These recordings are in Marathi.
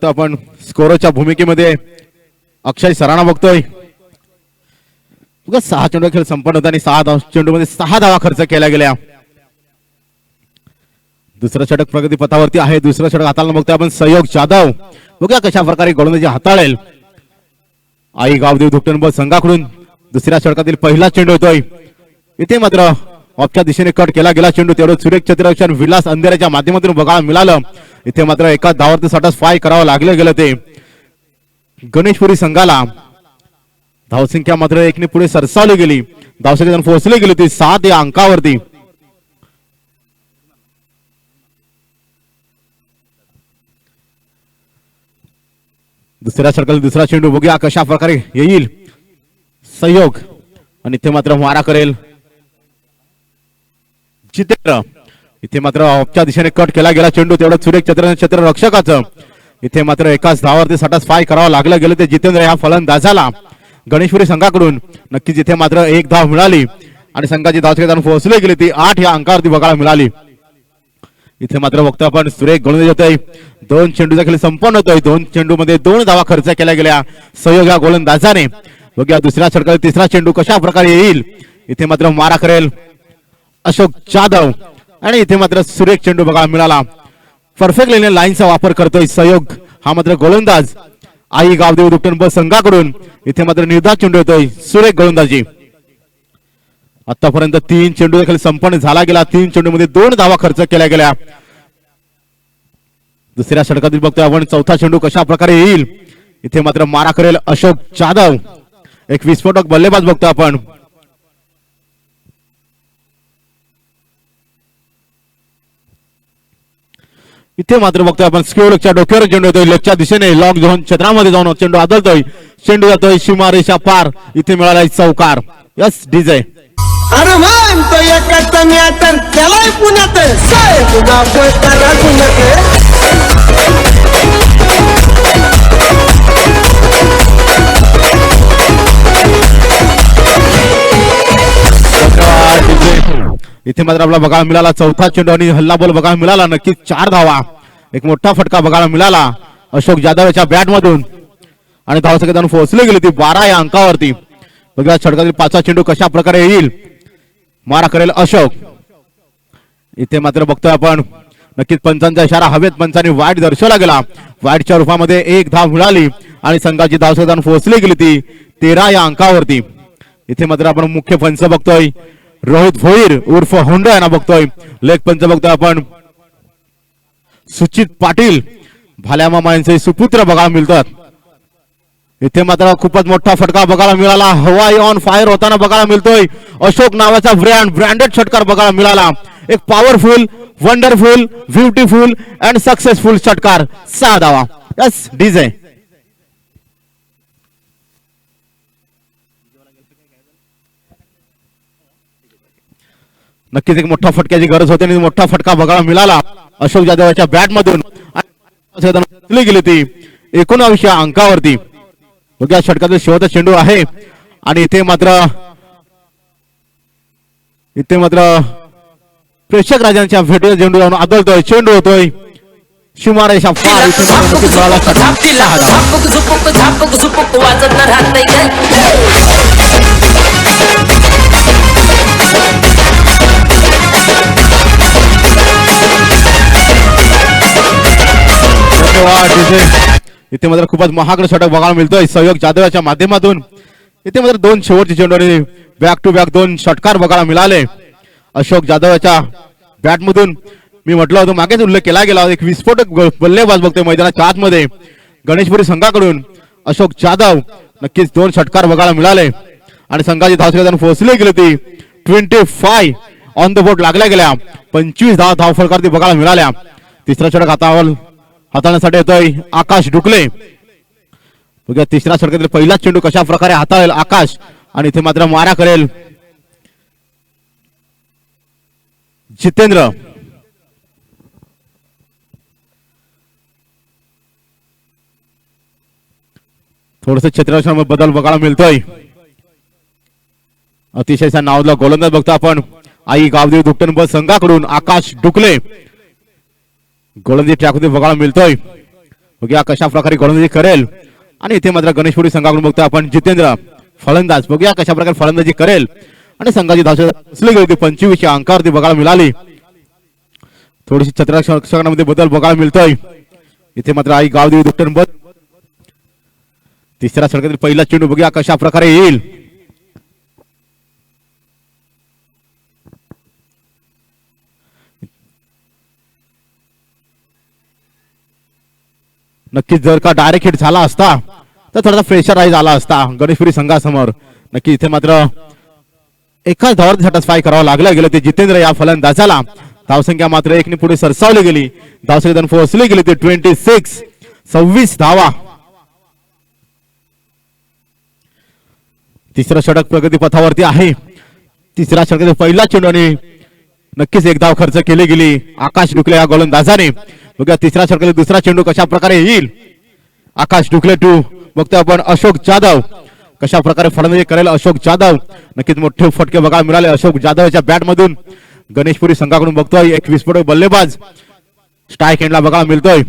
बघतो आपण स्कोरच्या भूमिकेमध्ये अक्षय सराणा बघतोय. 6 चेंडू खेळ संपन्न होता आणि 6 चेंडूमध्ये 6 धावा खर्च केल्या गेल्या. दुसरं षटक प्रगती पथावरती आहे. दुसरं षटक हाताळणं बघतोय आपण सहयोग जाधव. बघूया कशा प्रकारे गोलंदाजी हाताळेल आई गावदेव धुकटन संघाकडून. दुसऱ्या षटकातील पहिला चेंडू होतोय. इथे मात्र ऑफच्या दिशेने कट केला गेला चेंडू. तेवढं सुरेख क्षेत्ररक्षण विलास अंधेऱ्याच्या माध्यमातून बघायला मिळालं. इथे मात्र एका धावावरती सॅटिस्फाय करावं लागलं गेलं ते गणेशपुरी संघाला. धावसंख्या मात्र एकने पुढे सरसावली गेली. धावसंख्या पोहोचली गेली होती 7 या अंकावरती. दुसऱ्या षटकातील दुसरा चेंडू बघूया कशा प्रकारे येईल सहयोग. आणि इथे मात्र मारा करेल जितेंद्र. इथे मात्र ऑफच्या दिशेने कट केला गेला चेंडू. तेवढं सुरेख क्षेत्ररक्षकाचं. इथे मात्र एकाच धावावरती सॅटिस्फाय करावं लागलं गेलं ते जितेंद्र या फलंदाजाला गणेशपुरी संघाकडून. नक्कीच इथे मात्र एक धाव मिळाली आणि संघाची धावसंख्या पोहोचली गेली ती 8 या अंकावरती बघायला मिळाली. इथे मात्र बघतो आपण सुरेख गोलंदाजी होतोय. 2 चेंडूचा खेळ संपन्न होतोय. 2 चेंडू मध्ये 2 धावा खर्च केल्या गेल्या सहयोग या गोलंदाजाने. बघूया दुसऱ्या षटकातील तिसरा चेंडू कशा प्रकारे येईल. इथे मात्र मारा करेल अशोक जाधव आणि इथे मात्र सुरेख चेंडू बघायला मिळाला. परफेक्ट लाईनचा वापर करतोय सहयोग हा मात्र गोलंदाज आई गावदेव दुकटन संघाकडून. इथे मात्र निर्धार चेंडू येतोय सुरेख गोलंदाजी. आतापर्यंत 3 चेंडू देखील संपन्न झाला गेला. 3 चेंडू मध्ये 2 धावा खर्च केल्या गेल्या. दुसऱ्या षटकातील बघतोय आपण चौथा चेंडू कशा प्रकारे येईल. इथे मात्र मारा करेल अशोक जाधव. एक विस्फोटक बल्लेबाज बघतो आपण. इथे मात्र बघतोय आपण स्क्वेअरच्या डोक्यावर चेंडू येतोय. लेगच्या दिशेने लॉक झोन क्षेत्रामध्ये जाऊन चेंडू आदळतोय. चेंडू जातोय सीमारेषा पार. इथे मिळालाय चौकार. यस डीजे अरे म्हणतो एकच मॅटर त्यालाय पुण्यात पुन्हा करा इथे मात्र आपला बघायला मिळाला चौथा चेंडू आणि हल्ला बॉल बघायला मिळाला. नक्कीच 4 धावा. एक मोठा फटका बघायला मिळाला अशोक जाधव याच्या बॅट मधून आणि धावसंख्या पोहोचली गेली ती 12 या अंकावरती. बघा षटकातील 5वा चेंडू कशा प्रकारे येईल. मारा करेल अशोक. इथे मात्र बघतोय आपण नक्कीच पंचांचा इशारा हवेत. पंचांनी वाईट दर्शवला गेला. वाईटच्या रूपामध्ये 1 धाव मिळाली आणि संघाची धावसंख्या पोहोचली गेली ती 13 या अंकावरती. इथे मात्र आपण मुख्य पंच बघतोय रोहित भोईर उर्फ होंडा यांना बघतोय. लेग पंच बघतोय आपण सुचित पाटील. भाल्या मामा यांचे सुपुत्र बघायला मिळतात. इथे मात्र खूपच मोठा फटका बघायला मिळाला. हवाई ऑन फायर होताना बघायला मिळतोय. अशोक नावाचा ब्रँडेड षटकार बघायला मिळाला. एक powerful wonderful beautiful and successful षटकार 6 धावा. यस डीजे नक्कीच एक मोठा फटक्याची गरज होती आणि मोठा फटका बघायला मिळाला अशोक जाधवच्या बॅट मधून. गेली ती 19 अंकावरती. बघा षटकातील शेवटचा चेंडू आहे आणि इथे मात्र प्रेक्षक राजांच्या भेटीला चेंडू जाऊन आदळतोय. चेंडू होतोय सीमारेषा पार. इथे मात्र खूपच महागड षटक बघायला मिळतोय सहयोग जाधवाच्या माध्यमातून. इथे मात्र 2 शेवटचे चेंडू आणि बॅक टू बॅक 2 षटकार बघायला मिळाले अशोक जाधवाच्या बॅट मधून. मी म्हटलं होतं मागेच उल्लेख केला गेला. एक विस्फोटक बल्लेबाज बघतोय मैदानाच्या आतमध्ये गणेशपुरी संघाकडून अशोक जाधव. नक्कीच 2 षटकार बघायला मिळाले आणि संघाची धावसंख्या पोहोचली गेली ती 25 ऑन द बोर्ड लागल्या गेल्या. 25 धाव फलकावरती बघायला मिळाल्या. तिसरा षटक हाताळण्यासाठी येतोय आकाश डुकले. बघा तिसऱ्या षटकातील पहिला चेंडू कशा प्रकारे हाताळेल आकाश आणि इथे मात्र मारा करेल जितेंद्र. थोडस क्षेत्ररक्षणामध्ये बदल बघायला मिळतोय. अतिशय नावाला गोलंदाज बघतो आपण आई गावदेव दुकटन संघाकडून आकाश डुकले. गोलंदाजी ट्रॅकमध्ये बघायला मिळतोय. बघूया कशा प्रकारे गोलंदाजी करेल आणि इथे मात्र गणेशपुरी संघाकडून बघतोय आपण जितेंद्र फलंदाज. बघूया कशा प्रकारे फलंदाजी करेल आणि संघाची धावसंख्या गेली 25 अंकावरती बघायला मिळाली. थोडीशी क्षेत्ररक्षणामध्ये बदल बघायला मिळतोय. इथे मात्र आई गावदेवी दुट्टन बद तिसऱ्या षटकातील पहिला चेंडू बघूया कशा प्रकारे येईल. नक्कीच जर का डायरेक्ट हिट झाला असता तर थोडासा प्रेशराईज आला असता गणेशपुरी संघासमोर. नक्की इथे मात्र एकाच धावावर सॅटिस्फाय करावं लागलं गेलं ते जितेंद्र या फलंदाजाला. धावसंख्या मात्र एकने पुढे सरसावली गेली. धावसंख्या पोहोचली गेली ते 26 धावा. तिसरं षटक प्रगती पथावरती आहे. तिसऱ्या षटकातील पहिला चेंडू आणि नक्कीच एक धाव खर्च केली गेली आकाश डुकले या गोलंदाजाने. बघा तिसऱ्या षटकातील दुसरा चेंडू कशा प्रकारे येईल. आकाश डुकले टू बघतोय आपण अशोक जाधव कशा प्रकारे फलंदाजी करेल अशोक जाधव. नक्कीच मोठे फटके बघायला मिळाले अशोक जाधवच्या बॅट मधून. गणेशपुरी संघाकडून बघतोय एक विस्फोटक बल्लेबाज स्ट्राईक एंडला बघायला मिळतोय.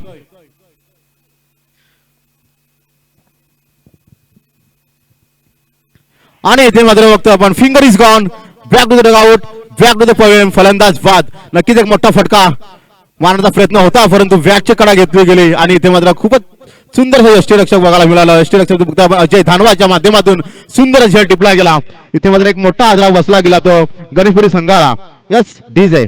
आणि इथे मात्र बघतोय आपण finger is gone back to the out back to the pavilion. फलंदाज बाद. नक्कीच एक मोठा फटका मारण्याचा प्रयत्न होता परंतु बॅटची कडा घेतली गेली आणि इथे मात्र खूपच सुंदर यष्टीरक्षक बघायला मिळाला. यष्टीरक्षक बघता अजय धानवाच्या माध्यमातून सुंदर झेल टिपला गेला. इथे मात्र एक मोठा आधार बसला गेला तो गणेशपुरी संघाला. Yes DJ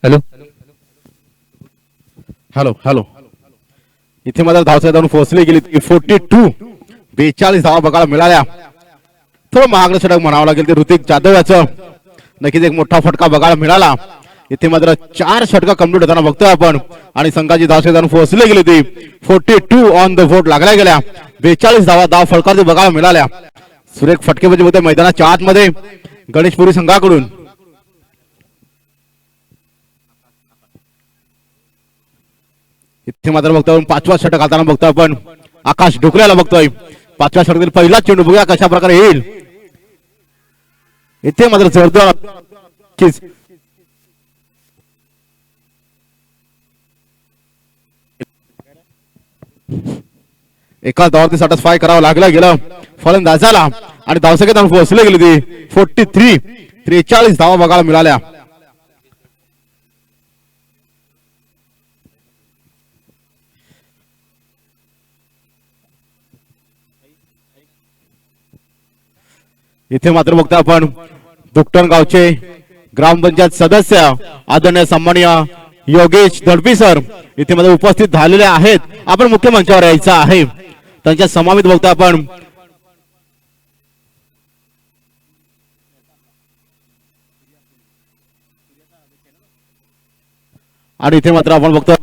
hello. Hello hello. इथे मात्र धावसंख्या जाऊन पोहोचली गेली 42. 42 धावा बघायला मिळाल्या. थोडं महागडं षटक म्हणावं लागेल ते ऋतिक जाधव याचं. नक्कीच एक मोठा फटका बघायला मिळाला. इथे मात्र 4 षटका कंप्लीट होताना बघतोय आपण आणि संघाची धावसंख्या जाऊन पोहोचली गेली ती 42 ऑन द बोर्ड लागल्या गेल्या. 42 धाव फलकाचे बघायला मिळाल्या. सुरेख फटकेबाजी होते मैदानाच्या आतमध्ये गणेशपुरी संघाकडून. इथे मात्र बघतोय 5वा षटक हाताना बघतोय आपण आकाश ढोकल्याला बघतोय. 5व्या षटकातील पहिला चेंडू बघूया कशा प्रकारे येईल. इथे मात्र जोरदार एका धावावरती सॅटिस्फाय करावं लागलं गेलं फलंदाजाला आणि धावसंख्येत पोहोचली गेली ती 43. 43 धावा बघायला मिळाल्या. इथे मात्र बघता आपण दुकटण गावचे ग्रामपंचायत सदस्य आदरणीय सन्माननीय योगेश दडपी सर इथे मध्ये उपस्थित झालेले आहेत. आपण मुख्य मंचावर यायचं आहे. त्यांच्या समावेत बघता आपण आणि इथे मात्र आपण बघतो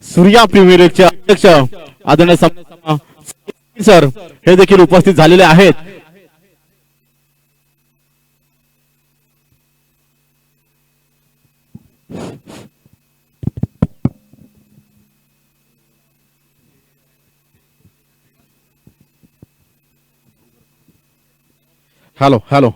सूर्या प्रीमियर लीगचे अध्यक्ष आदरणीय सर हे देखील उपस्थित झालेले आहेत. Hello hello.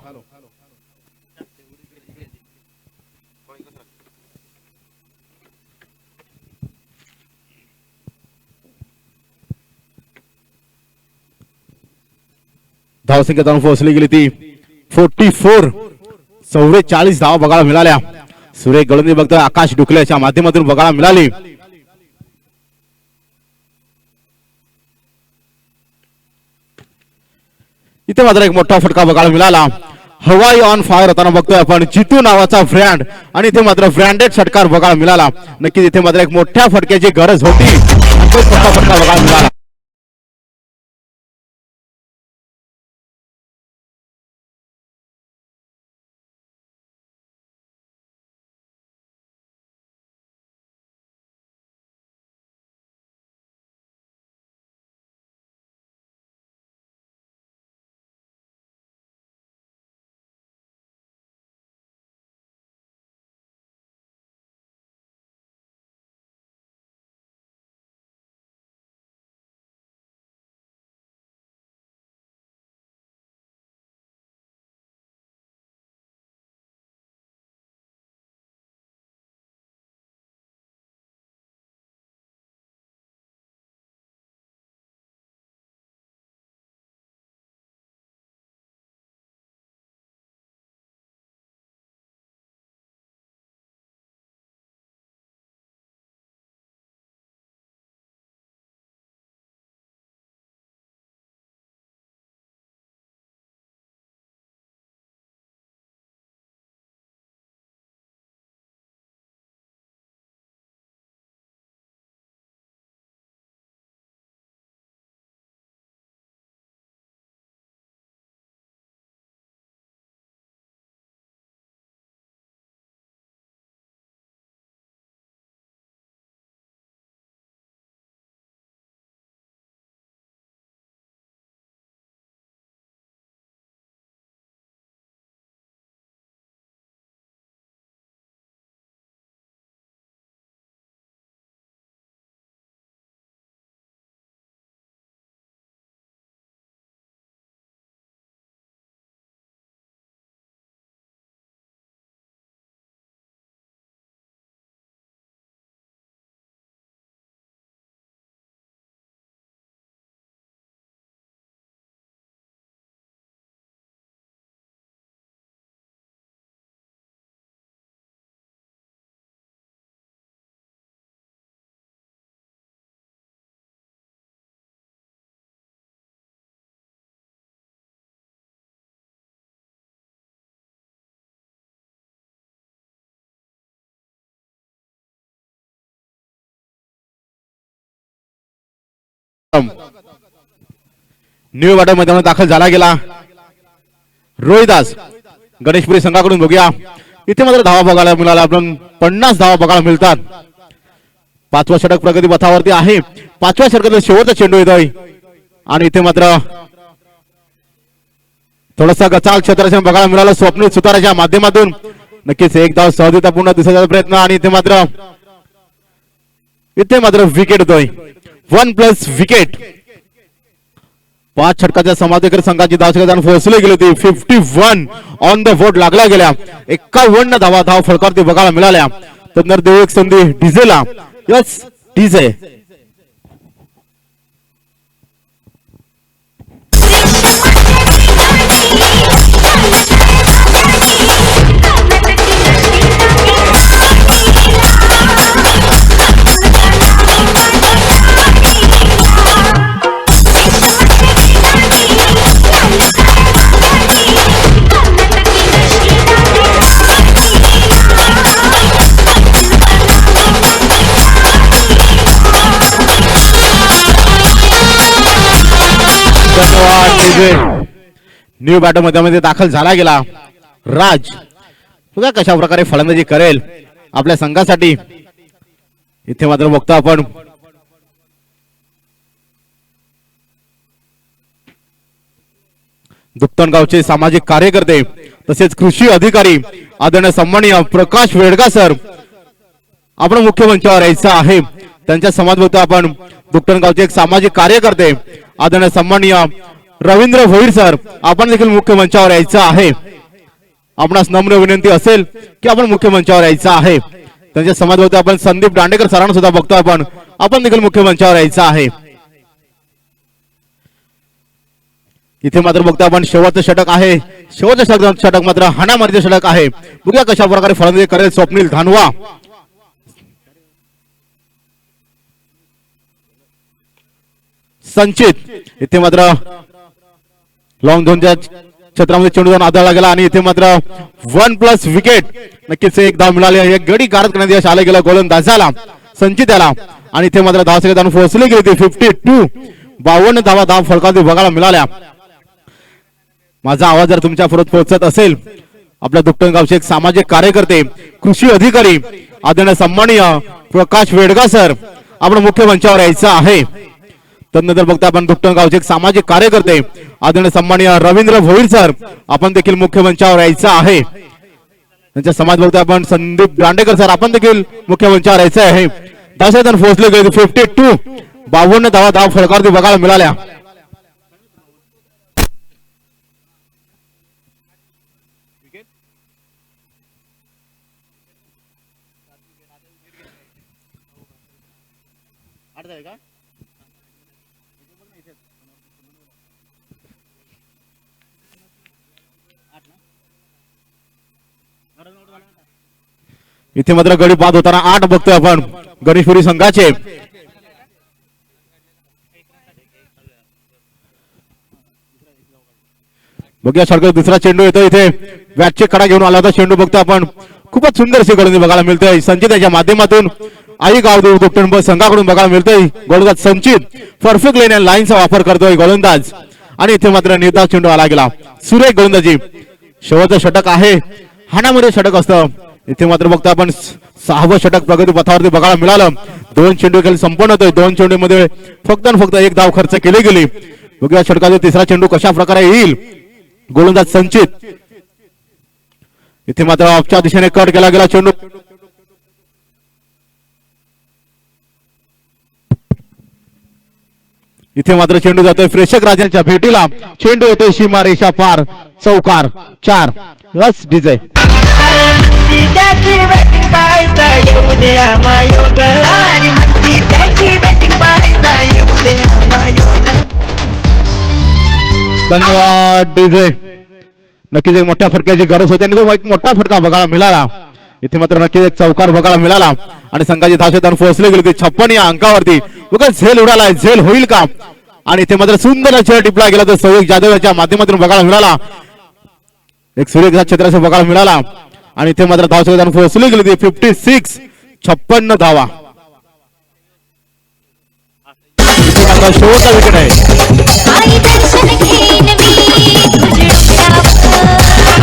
धावसंख्या जाऊन पोहोचली गेली ती 44. 44 धावा बघायला मिळाल्या. सुरेख गळंदी बघतोय आकाश डुकल्याच्या माध्यमातून बघायला मिळाली. इथे मात्र एक मोठा फटका बघायला मिळाला. हवाई ऑन फायर होताना बघतोय आपण जितू नावाचा ब्रँड आणि इथे मात्र ब्रँडेड षटकार बघायला मिळाला. नक्कीच इथे मात्र एक मोठ्या फटक्याची गरज होती. मोठा फटका बघायला मिळाला. न्यू बॅटर मैदानात दाखल झाला गेला रोहिदास गणेशपुरी संघाकडून. बघूया इथे मात्र धावा बघायला मिळाला. आपण 50 धावा बघायला मिळतात. 5वा षटक प्रगती पथावरती आहे. 5व्या षटकातला शेवटचा चेंडू येतोय आणि इथे मात्र थोडासा गचाल क्षेत्राच्या बघायला मिळाला स्वप्नील सुताराच्या माध्यमातून. नक्कीच एक धाव सहजतापूर्ण दिसण्याचा प्रयत्न आणि इथे मात्र विकेट होतोय. 1+ विकेट. 5 षटकाच्या समाधीकर संघाची धावसंख्या पोहोचली गेली होती 51 ऑन द बोर्ड लागल्या गेल्या. 51 धाव फलकावरती बघायला मिळाल्या. तर देऊ एक संधी डीजेला. यस डीजे न्यू बॅटर मध्ये दाखल झाला गेला राज. बघा कशा प्रकारे फलंदाजी करेल आपल्या संघासाठी. इथे मात्र बघतो आपण दुप्तणगावचे सामाजिक कार्यकर्ते तसेच कृषी अधिकारी आदरणीय सन्माननीय प्रकाश वेडगा सर आपण मुख्य मंचावर यायचं आहे. त्यांच्या समाज बघतो आपण दुप्तणगावचे एक सामाजिक कार्यकर्ते आदरणीय सन्माननीय रवींद्र भोईर सर आपण देखील मुख्य मंचावर यायचं आहे. आपणास नम्र विनंती असेल की आपण मुख्य मंचावर यायचं आहे. त्यांच्या समाज बघतो आपण संदीप दांडेकर सरांना सुद्धा बघतो आपण देखील मुख्य मंचावर यायचं आहे. इथे मात्र बघतो आपण शेवटचं षटक आहे. शेवटचं षटक मात्र हाणामारीचं षटक आहे. बघूया कशा प्रकारे फलंदाजी करेल स्वप्नील धानवा. संचित इथे मात्र लॉंग झोनच्या क्षेत्रामध्ये चेंडू जाऊन आदळला गेला आणि इथे मात्र 1+ विकेट. नक्कीच एक धाव मिळाली. एक गडी गारद करण्यात यश आलं गेलं गोलंदाजाला संचित याला आणि इथे मात्र धावसंख्या पोहोचली गेली होती 52. 52 धाव फलकावरती बघायला मिळाल्या. माझा आवाज जर तुमच्या परत पोहोचत असेल आपल्या दुप्तणगावचे एक सामाजिक कार्यकर्ते कृषी अधिकारी आदरणीय सन्माननीय प्रकाश वेडगा सर आपण मुख्य मंचावर यायचं आहे. तदनंतर बघता आपण दुप्तणगावचे एक सामाजिक कार्यकर्ते आदरणीय सन्माननीय रवींद्र भोईर सर आपण देखील मुख्य मंचावर यायचं आहे. त्यांच्या समाज बघता आपण संदीप दांडेकर सर आपण देखील मुख्य मंचावर यायचं आहे. धावसंख्या पोहोचले गेले 52. 52 धाव फलकावरती बघायला मिळाल्या. इथे मात्र गडी बाद होताना 8 बघतोय आपण गणेशपुरी संघाचे. बघूया षटकात दुसरा चेंडू येतो. इथे बॅटचे कडा घेऊन आला होता चेंडू बघतो आपण. खूपच सुंदर अशी गोलंदाजी बघायला मिळते संचित याच्या माध्यमातून. आई गाव दुप्तण संघाकडून बघायला मिळतोय गोलंदाज संचित परफेक्ट लाईनचा वापर करतोय गोलंदाज आणि इथे मात्र निर्धाव चेंडू आला गेला. सुरेख गोलंदाजी. शेवटचं षटक आहे. हाणामध्ये षटक असतं. इथे मात्र बघतो आपण 6वं षटक प्रगती पथावरती बघायला मिळालं. 2 चेंडू खेळ संपन्न होतोय. 2 चेंडू मध्ये फक्त एक धाव खर्च केली गेली. बघूया षटकाचा तिसरा चेंडू कशा प्रकारे येईल. गोलंदाज संचित इथे मात्र ऑफच्या दिशेने कट केला गेला चेंडू. इथे मात्र चेंडू जातोय प्रेक्षक राजांच्या भेटीला. चेंडू येतोय सीमा रेषा पार. चौकार 4. बस डीजे धन्यवाद डीजे. नक्कीच एक मोठ्या फटक्याची गरज होती आणि तो एक मोठा फटका बघायला मिळाला. इथे मात्र नक्कीच एक चौकार बघायला मिळाला आणि संघाची धावसंख्या पोहोचली गेली 56 या अंकावरती. बघा झेल उडाला. झेल होईल का. आणि इथे मात्र सुंदर चेंडू टिपला गेला तर सौविक जाधव याच्या माध्यमातून बघायला मिळाला. एक सुरेख क्षेत्राचा बघायला मिळाला आणि इथे मात्र धावसंख्या पोहोचली गेली होती 56. 56 धावा. मात्र शेवटचा विकेट आहे. आई दर्शन घेईन मी तुझे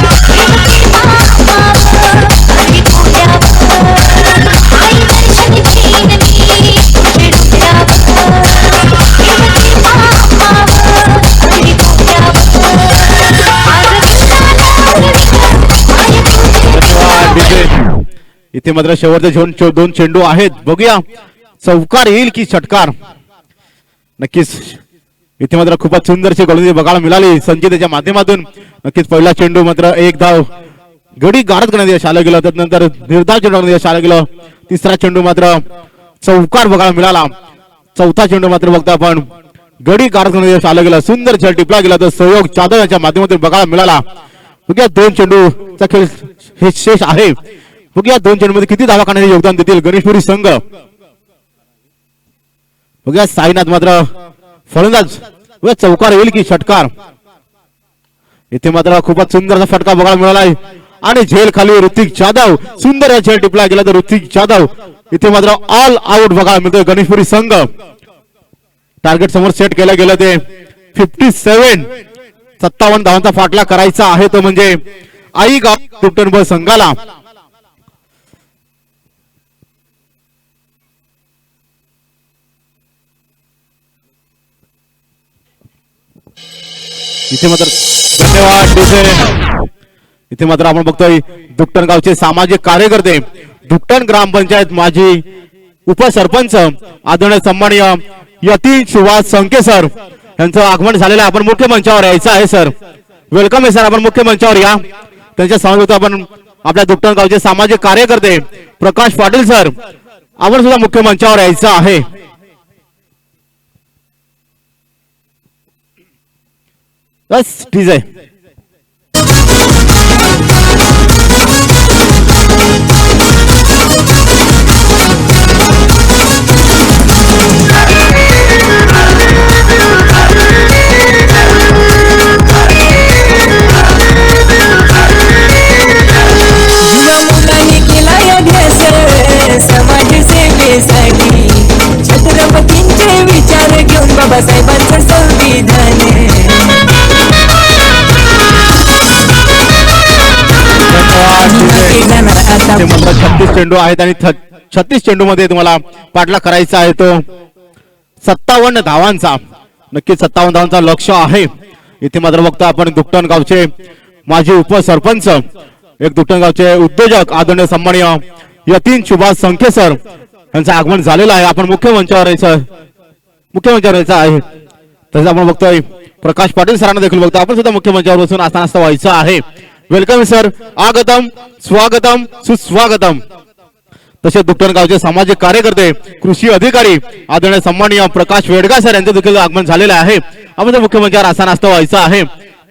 डोक्यावर आधी पोट्यावर आई दर्शन घेईन मी तुझे डोक्यावर आधी पोट्यावर इथे मात्र शेवटचे दोन चेंडू आहेत. बघूया चौकार येईल की षटकार. नक्कीच इथे मात्र खूपच सुंदरशी गोलंदाजी बघायला मिळाली संचितेच्या माध्यमातून. नक्कीच पहिला चेंडू मात्र एक धाव गडी गारद करण्यात यश आलं गेलं. त्यानंतर निर्धाव चेंडू करण्यात यश आलं गेलं. तिसरा चेंडू मात्र चौकार बघायला मिळाला. चौथा चेंडू मात्र बघता आपण गडी गारद करण्यात यश आलं गेलं. सुंदर खेळ टिपला गेला तर सहयोग जाधव यांच्या माध्यमातून बघायला मिळाला. बघूया दोन चेंडूचा खेळ हे शेष आहे. बघूया दोन चेंडू मध्ये किती धावा काढण्याचे योगदान देतील गणेशपुरी संघ. बघूया साईनाथ मात्र फलंदाज. बघूया चौकार येईल की षटकार. इथे मात्र खूपच सुंदर असा फटका बघायला मिळाला आणि झेल खाली ऋतिक जाधव. सुंदर झेल टिपला गेला तर ऋतिक जाधव इथे मात्र ऑल आउट बघायला मिळतोय गणेशपुरी संघ. टार्गेट समोर सेट केलं गेलं ते 57 धावांचा फाटला करायचा आहे तो म्हणजे आई गाव दुपटन संघाला. इथे मात्र धन्यवाद. इथे मात्र आपण बघतोय दुपटण गावचे सामाजिक कार्यकर्ते, दुपटण ग्रामपंचायत माजी उपसरपंच आदरणीय सन्माननीय यतीन सुभाष संके सर यांचं आगमन झालेलं आहे. आपण मुख्य मंचावर यायचं आहे सर. वेलकम आहे सर. आपण मुख्य मंचावर या. त्यांच्या समवेत आपण आपल्या दुपटण गावचे सामाजिक कार्यकर्ते प्रकाश पाटील सर आपण सुद्धा मुख्य मंचावर यायचं आहे. बस ठीक आहे. समाजसेवेसाठी छत्रपतींचे विचार घेऊन बाबासाहेबांचं संविधान. ते मात्र 36 चेंडू आहेत आणि 36 चेंडू मध्ये तुम्हाला पाठला करायचा आहे तो 57 धावांचा. नक्कीच 57 धावांचा लक्ष्य आहे. इथे मात्र बघता आपण दुपटण गावचे माजी उपसरपंच एक दुपटण गावचे उद्योजक आदरणीय सन्माननीय यतीन सुभाष संखे सर यांचं आगमन झालेलं आहे. आपण मुख्य मंचावर यायचं आहे. तसंच आपण बघतोय प्रकाश पाटील सरांना देखील बघतो. आपण सुद्धा मुख्य मंचावर बसून आस्थानास्थ व्हायचं आहे. Welcome sir. आगतम स्वागतम सुस्वागतम. तसेच दुपटण गावचे सामाजिक कार्यकर्ते कृषी अधिकारी आदरणीय सन्माननीय प्रकाश वेडगा सर यांचं देखील आगमन झालेलं आहे. आपण मुख्य मंचावर आस्थानास्थ व्हायचं आहे.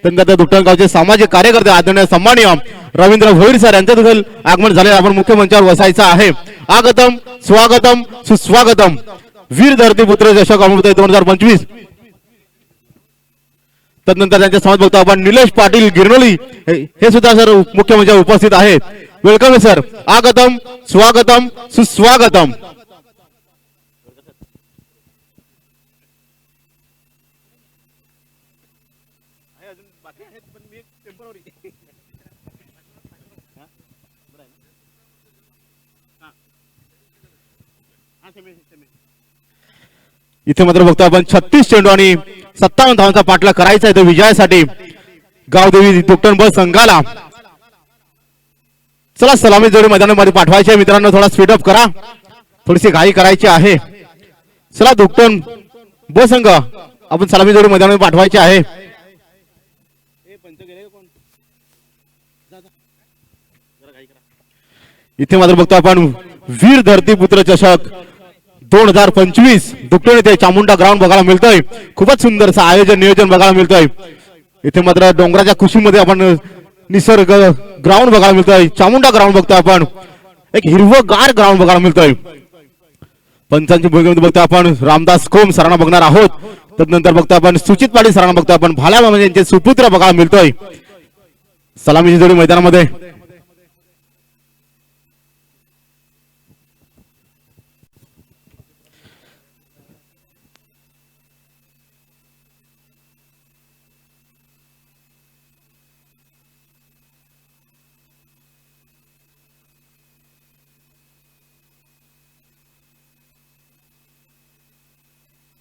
त्यानंतर दुपटण गावचे सामाजिक कार्यकर्ते आदरणीय सन्माननीय रवींद्र भोईर सर यांचं देखील आगमन झालेलं आपण मुख्य मंचावर बसायचं आहे. आगतम स्वागतम सुस्वागतम. वीर धरतीपुत्र चषक 2025. तदनंतर त्यांच्या समोर बघतो आपण निलेश पाटील गिरनोली हे सुद्धा सर मुख्य मंचावर उपस्थित आहेत. Welcome sir. आगतम स्वागतम सुस्वागतम. इथे मात्र बघतो आपण 36 चेंडू आणि 57 धावांचा पाठला करायचा आहे तो विजयासाठी गावदेवी दुपटण ब संघाला. चला सलामी जोडी मैदानामध्ये पाठवायचे मित्रांनो. थोडा स्पीड अप करा. थोडीशी घाई करायची आहे. चला दुपटण ब संघ आपण सलामी जोडी मैदानामध्ये पाठवायचे आहे. इथे मात्र बघतो आपण वीर धरतीपुत्र चषक 2025 दुपटण येथे चामुंडा ग्राउंड बघायला मिळतोय. खूपच सुंदरचं आयोजन नियोजन बघायला मिळतोय. इथे मात्र डोंगराच्या कुशीमध्ये आपण निसर्ग ग्राउंड बघायला मिळतोय. चामुंडा ग्राउंड बघतोय आपण. एक हिरवगार ग्राउंड बघायला मिळतोय. पंचांची भूमिकेमध्ये बघतो आपण रामदास कोम सरांना बघणार आहोत. तदनंतर बघतो आपण सुचित पाटील सरांना बघतो आपण. भाल्या म्हणजे यांचे सुपुत्र बघायला मिळतोय सलामीची जोडी मैदानामध्ये.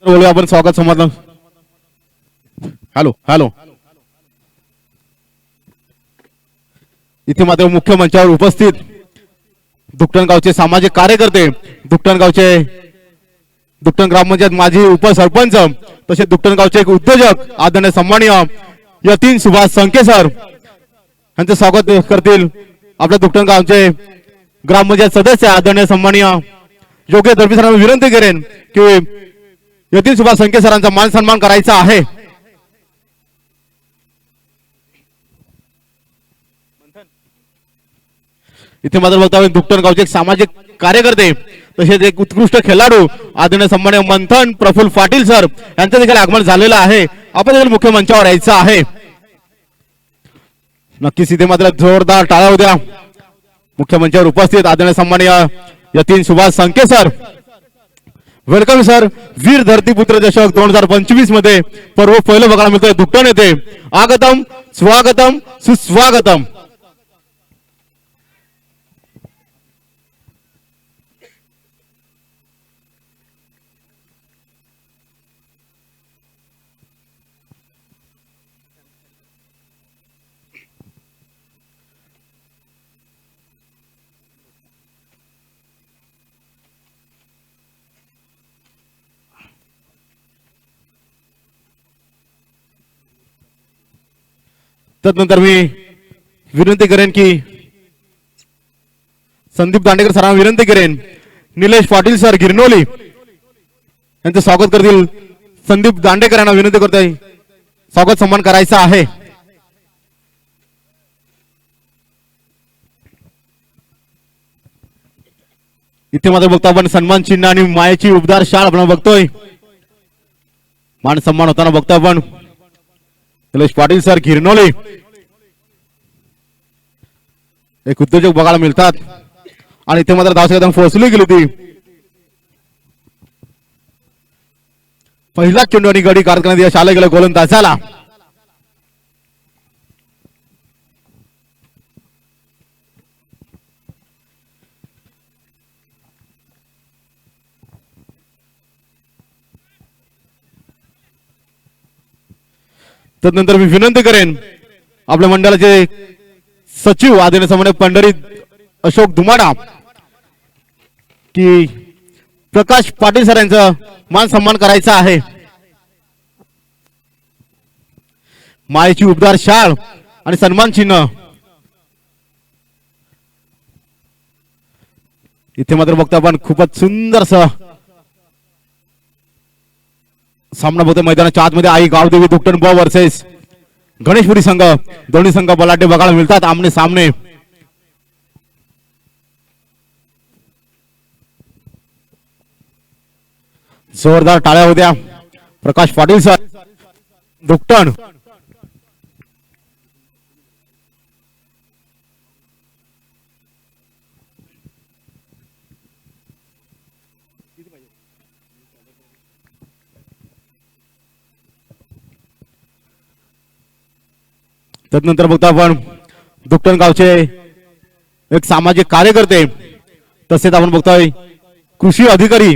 बोलूया आपण स्वागत संवाद. Hello hello. इथे मात्र मुख्य मंचावर उपस्थित दुकटणगावचे सामाजिक कार्यकर्ते, दुकटण ग्रामपंचायत माजी उपसरपंच, तसेच दुकटणगावचे एक उद्योजक आदरणीय सन्माननीय यतीन सुभाष संके सर यांचं स्वागत करतील. आपल्या दुकटणगावचे ग्रामपंचायत सदस्य आदरणीय सन्माननीय योग्य दर्बी सरांना विनंती करेन की यतीन सुभाष संके सरांचा मान सन्मान करायचा आहे. इथे मात्र बघता दुकटणगावचे एक सामाजिक कार्यकर्ते तसेच एक उत्कृष्ट खेळाडू आदरणीय सन्माननीय मंथन प्रफुल्ल पाटील सर यांचं देखील आगमन झालेलं आहे. आपण देखील मुख्य मंचावर यायचं आहे. नक्कीच इथे मात्र जोरदार टाळ्या होत्या. मुख्य मंचावर उपस्थित आदरणीय सन्माननीय Yatin Subhash Sanke sir. Welcome sir. वीर धरतीपुत्र चषक 2025 मध्ये पर्व पहिलं बघायला मिळतोय दुकटण येथे. आगतम स्वागतम सुस्वागतम. तदनंतर मी विनंती करेन की संदीप दांडेकर सरांना विनंती करेन निलेश पाटील सर गिरनोली यांचं स्वागत करतील. संदीप दांडेकर यांना विनंती करतोय स्वागत सन्मान करायचा आहे. इथे मात्र बघतो आपण सन्मान चिन्ह आणि मायेची उबदार शाळ आपण बघतोय. मान सन्मान होताना बघतो आपण निलेश पाटील सर गिरनोली एक उद्योजक बघायला मिळतात. आणि इथे मात्र धावसंख्या पोहोचली गेली होती. पहिला चेंडू आणि गडी कारखान्यात यश आलं गेलं गोलंदाजाला. तदनंतर मी विनंती करेन आपल्या मंडळाचे सचिव आदरणीय सन्माननीय पंढरीत अशोक धुमाडा की प्रकाश पाटील सर यांचा मान सन्मान करायचा आहे. मायेची उबदार शाळ आणि सन्मान चिन्ह. इथे मात्र बघतो आपण खूपच सुंदर सामना बघतो. मैदानाच्या आतमध्ये आई गावदेवी दुकटण ब वर्सेस गणेशपुरी संघ. दोन्ही संघ बलाढ्य बघायला मिळतात आमने सामने. जोरदार टाळ्या होत्या. प्रकाश पाटील सर दुकटण. तदनंतर बघतो आपण दुकटण गावचे एक सामाजिक कार्यकर्ते तसेच आपण बघतोय कृषी अधिकारी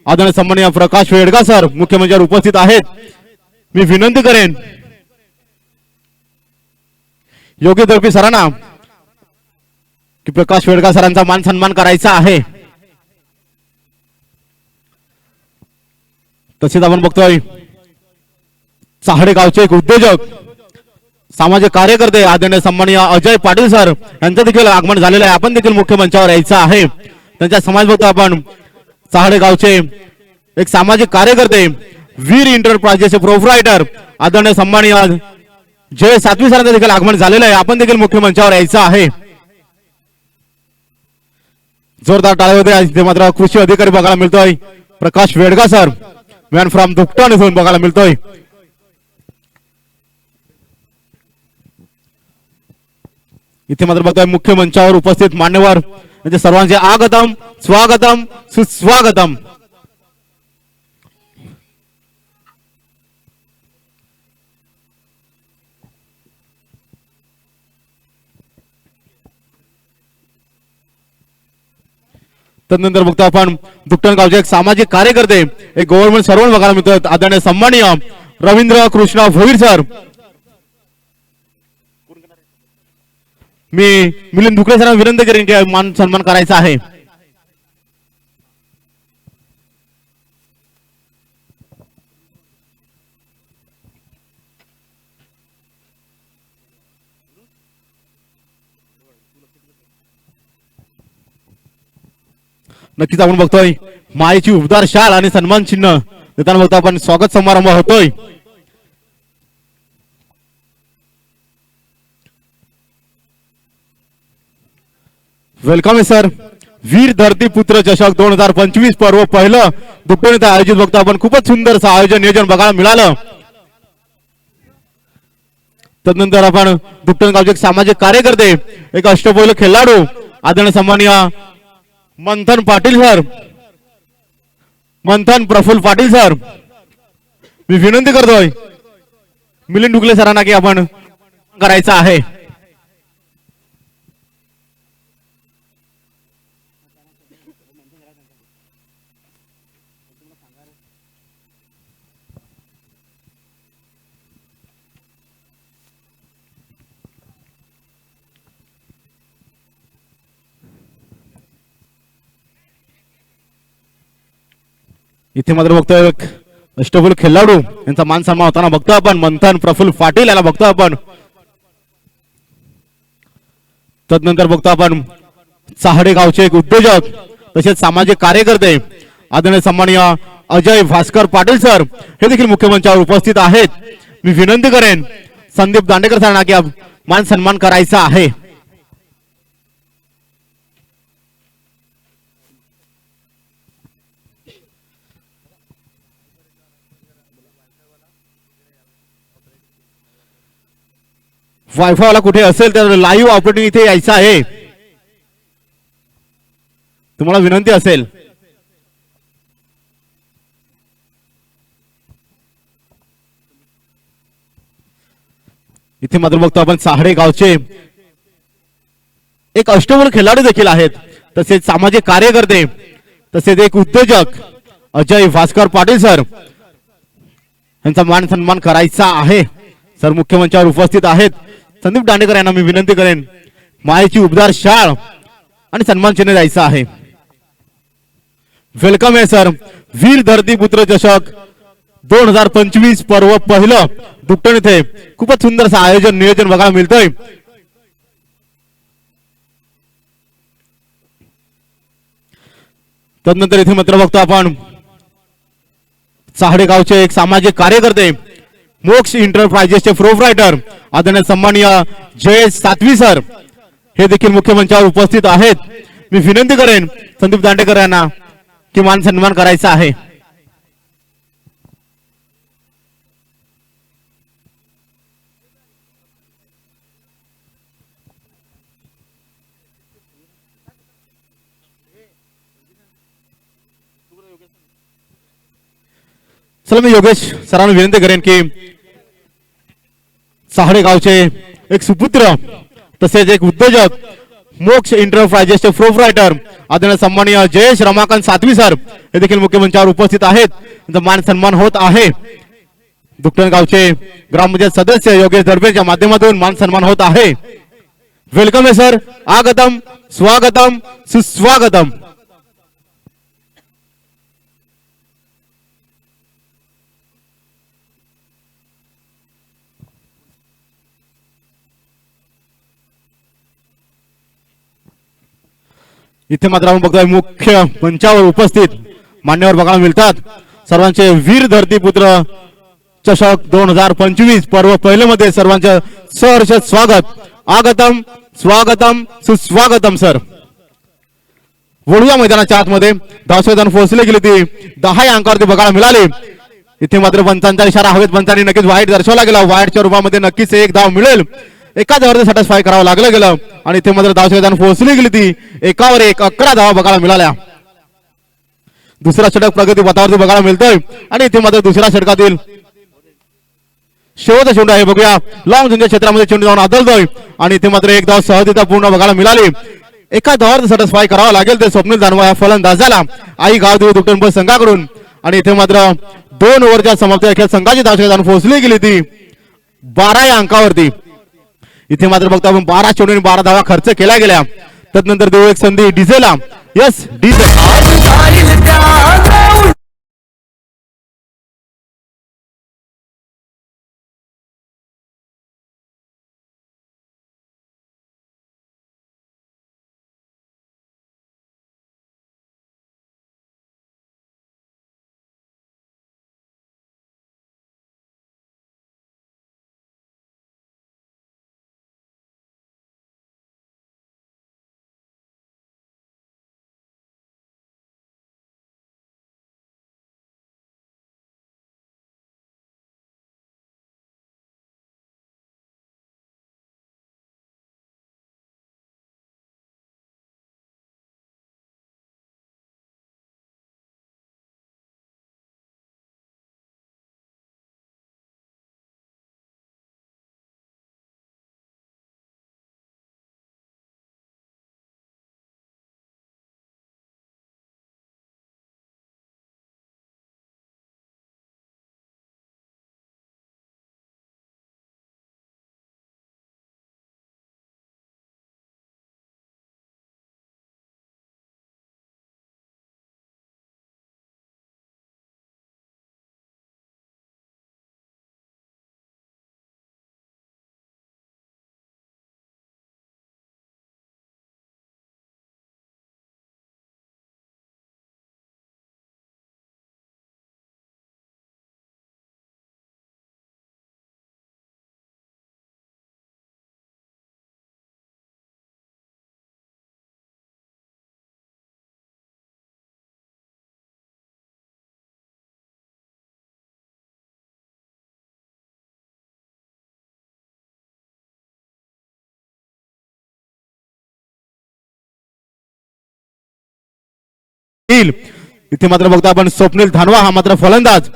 आदरणीय सन्माननीय प्रकाश वेडगा सर मुख्य मंचावर उपस्थित आहेत. मी विनंती करेन योग्य दर्पी सरांना की प्रकाश वेडगा सरांचा मान सन्मान करायचा आहे. तसेच आपण बघतोय चाहडे गावचे एक उद्योजक सामाजिक कार्यकर्ते आदरणीय सन्माननीय अजय पाटील सर यांचं देखील आगमन झालेलं आहे. आपण देखील मुख्य मंचावर यायचं आहे. त्यांच्या समाज बघतो आपण चाहडे गावचे एक सामाजिक कार्यकर्ते वीर एंटरप्राइजेसचे प्रोप्रायटर आदरणीय सन्माननीय जय सातवी सरांचं देखील आगमन झालेलं आहे. आपण देखील मुख्य मंचावर यायचं आहे. जोरदार टाळ्या होते. इथे मात्र कृषी अधिकारी बघायला मिळतोय प्रकाश वेडगा सर मॅन फ्रॉम दुकटण इथून बघायला मिळतोय. इथे मात्र बघतोय मुख्य मंचावर उपस्थित मान्यवर म्हणजे सर्वांचे आगतम स्वागतम सुस्वागतम. तदनंतर बघतो आपण दुकटण गावचे एक सामाजिक कार्यकर्ते एक गव्हर्नमेंट सर्वंट बघायला मिळतात आदरणीय सन्माननीय रवींद्र कृष्ण भोईर सर. मी मिलिंद दुकळे सरांना विनंती करेन की मान सन्मान करायचा आहे. नक्कीच आपण बघतोय मायेची उबदार शाल आणि सन्मान चिन्ह देताना बघतो आपण स्वागत समारंभ होतोय. वेलकम आहे सर. वीर धरती पुत्र चषक 2025 पर्व पहिलं दुकटण इथे आयोजित बघतो आपण. खूपच सुंदर असं आयोजन नियोजन बघायला मिळालं. तदनंतर आपण दुकटण गावचे एक सामाजिक कार्यकर्ते एक अष्टपैलू खेळाडू आदरणीय सन्माननीय मंथन पाटील सर, मंथन प्रफुल्ल पाटील सर, मी विनंती करतोय मिलिंद दुकळे सरांना की आपण करायचं आहे. इथे मात्र बघतोय एक अष्टपैलू खेळाडू यांचा मान सन्मान होताना बघतो आपण. मंथन प्रफुल्ल पाटील याला बघतो आपण. तदनंतर बघतो आपण चाहडे गावचे एक उद्योजक तसेच सामाजिक कार्यकर्ते आदरणीय सन्माननीय अजय भास्कर पाटील सर हे देखील मुख्य मंचावर उपस्थित आहेत. मी विनंती करेन संदीप दांडेकर सरांना की मान सन्मान करायचा आहे. वायफाय वाला कुठे असेल तर लाईव्ह ऑपरेटिंग इथे यायचं आहे. तुम्हाला विनंती असेल. इथे मात्र बघतो आपण चाहडे गावचे एक अष्टपैलू खेळाडू देखील आहेत तसेच सामाजिक कार्यकर्ते तसेच एक उद्योजक अजय भास्कर पाटील सर यांचा मान सन्मान करायचा आहे. सर मुख्य मंचावर उपस्थित आहेत. संदीप दांडेकर यांना मी विनंती करेन मायेची उबदार शाल आणि सन्मान चिन्ह द्यायचं आहे. वेलकम आहे सर. वीर धरती पुत्र चषक 2025 पर्व पहिलं दुकटण इथे खूपच सुंदर असं आयोजन नियोजन बघायला मिळतंय. तदनंतर इथे मात्र बघतो आपण चाहडे गावचे एक सामाजिक कार्यकर्ते मोक्ष इंटरप्राइजेसचे प्रोप्रायटर आदरणीय सन्माननीय जयेश सातवी सर हे देखील मुख्य मंचावर उपस्थित आहेत. मी विनंती करेन संदीप दांडेकर यांना की मान सन्मान करायचा आहे. चला मी योगेश सरांना विनंती करेन की चाहडे गावचे एक सुपुत्र तसेच एक उद्योजक मोक्ष इंटरप्राइजेसचे प्रोप्रायटर आदरणीय सन्माननीय जयेश रमाकांत सातवी सर हे देखील मुख्य मंचावर उपस्थित आहेत. त्यांचा मान सन्मान होत आहे. दुकटण गावचे ग्रामपंचायत सदस्य योगेश दरबेच्या माध्यमातून मान सन्मान होत आहे. वेलकम आहे सर. आगतम स्वागतम सुस्वागतम. इथे मात्र आपण बघतोय मुख्य मंचावर उपस्थित मान्यवर बघायला मिळतात. सर्वांचे वीर धरती पुत्र चषक 2025 पर्व पहिले मध्ये सर्वांचे सहर्ष स्वागत. आगतम स्वागतम सुस्वागतम सर. वळूया मैदानाच्या आतमध्ये धावसंख्या पोहोचली गेली ती 10 अंकावरती बघायला मिळाली. इथे मात्र पंचांचा इशारा हवेत पंचांनी नक्कीच वाईट दर्शवला गेला. वाईटच्या रूपामध्ये नक्कीच एक धाव मिळेल. एका धावावर सॅटिस्फाय करावं लागलं गेलं आणि इथे मात्र धावसंख्या पोहोचली गेली ती 1 11 धावा बघायला मिळाल्या. दुसरा षटक प्रगती पथावरती बघायला मिळतोय आणि इथे मात्र दुसऱ्या षटकातील शेवटचा चेंडू आहे. बघूया लॉंग रेंजच्या क्षेत्रामध्ये चेंडू जाऊन आदळतोय आणि इथे मात्र एक धाव सहजता पूर्ण बघायला मिळाली. एका धावावर सॅटिस्फाय करावा लागेल ते स्वप्नील दानवा या फलंदाजाला आई गावदेवी दुटणबळ संघाकडून. आणि इथे मात्र 2 ओव्हरच्या समाप्ती अखेर संघाची धावसंख्या पोहोचली गेली ती 12 या अंकावरती. इथे मात्र बघता आपण 12 चेंडूंनी 12 धावा खर्च केल्या गेल्या. त्यानंतर देऊ एक संधी डिझेला. यस डिझेल इथे मात्र बघता आपण स्वप्नील धानवा हा मात्र फलंदाज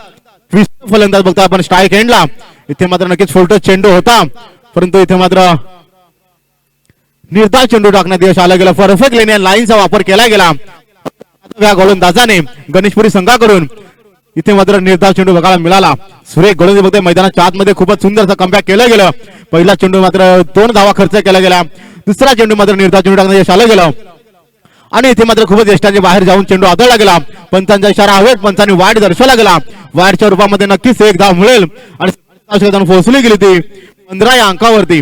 फलंदाज बघता आपण स्ट्राईक एंडला. इथे मात्र नक्कीच फुलटच चेंडू होता परंतु इथे मात्र निर्धाव चेंडू टाकण्यात यश आलं गेलं. परफेक्ट लेन लाईनचा वापर केला गेला या गोलंदाजाने गणेशपुरी संघाकडून. इथे मात्र निर्धाव चेंडू बघायला मिळाला. सुरेख गोलंदाजी बघते मैदानाच्या आतमध्ये खूपच सुंदर कमबॅक केलं गेलं. पहिला चेंडू मात्र 2 धावा खर्च केला गेला. दुसरा चेंडू मात्र निर्धाव चेंडू टाकण्यात यश आलं गेलं. आणि इथे मात्र खूपच यष्टांच्या बाहेर जाऊन चेंडू आदळला गेला. पंचांचा इशारा हवेत पंचांनी वाईट दर्शवला गेला. वाईटच्या रूपामध्ये नक्कीच 1 धाव मिळेल आणि पोहोचली गेली ती 15 या अंकावरती.